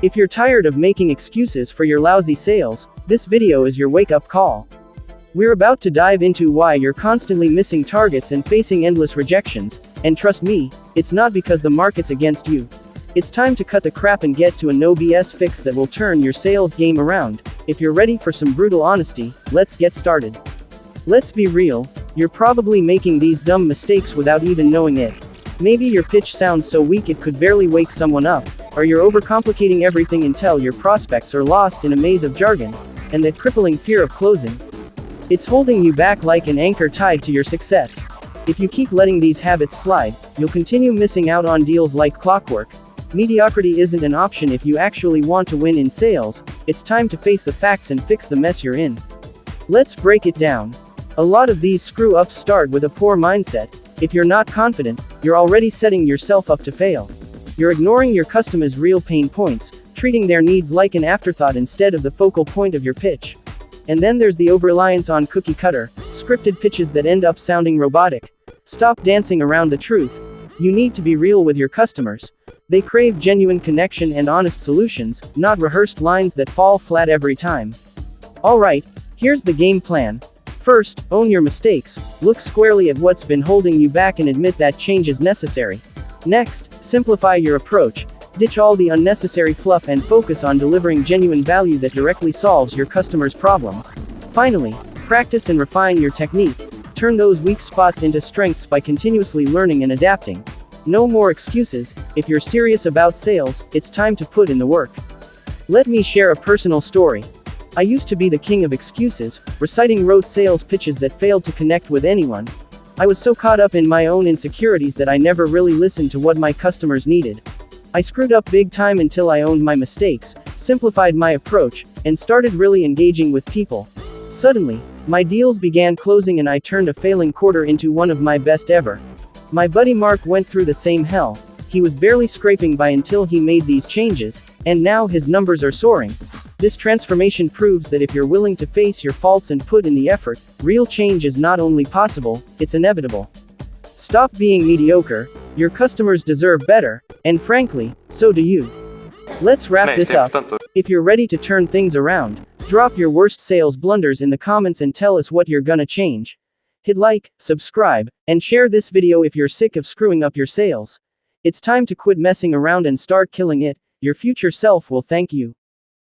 If you're tired of making excuses for your lousy sales, this video is your wake-up call. We're about to dive into why you're constantly missing targets and facing endless rejections, and trust me, it's not because the market's against you. It's time to cut the crap and get to a no BS fix that will turn your sales game around. If you're ready for some brutal honesty, let's get started. Let's be real, you're probably making these dumb mistakes without even knowing it. Maybe your pitch sounds so weak it could barely wake someone up, or you're overcomplicating everything until your prospects are lost in a maze of jargon, and that crippling fear of closing. It's holding you back like an anchor tied to your success. If you keep letting these habits slide, you'll continue missing out on deals like clockwork. Mediocrity isn't an option if you actually want to win in sales. It's time to face the facts and fix the mess you're in. Let's break it down. A lot of these screw-ups start with a poor mindset. If you're not confident, you're already setting yourself up to fail. You're ignoring your customers' real pain points, treating their needs like an afterthought instead of the focal point of your pitch. And then there's the over-reliance on cookie-cutter, scripted pitches that end up sounding robotic. Stop dancing around the truth. You need to be real with your customers. They crave genuine connection and honest solutions, not rehearsed lines that fall flat every time. Alright, here's the game plan. First, own your mistakes, look squarely at what's been holding you back and admit that change is necessary. Next, simplify your approach. Ditch all the unnecessary fluff and focus on delivering genuine value that directly solves your customer's problem. Finally, practice and refine your technique. Turn those weak spots into strengths by continuously learning and adapting. No more excuses. If you're serious about sales, it's time to put in the work. Let me share a personal story. I used to be the king of excuses, reciting rote sales pitches that failed to connect with anyone. I was so caught up in my own insecurities that I never really listened to what my customers needed. I screwed up big time until I owned my mistakes, simplified my approach, and started really engaging with people. Suddenly, my deals began closing and I turned a failing quarter into one of my best ever. My buddy Mark went through the same hell. He was barely scraping by until he made these changes, and now his numbers are soaring. This transformation proves that if you're willing to face your faults and put in the effort, real change is not only possible, it's inevitable. Stop being mediocre. Your customers deserve better, and frankly, so do you. Let's wrap this up. If you're ready to turn things around, drop your worst sales blunders in the comments and tell us what you're gonna change. Hit like, subscribe, and share this video if you're sick of screwing up your sales. It's time to quit messing around and start killing it. Your future self will thank you.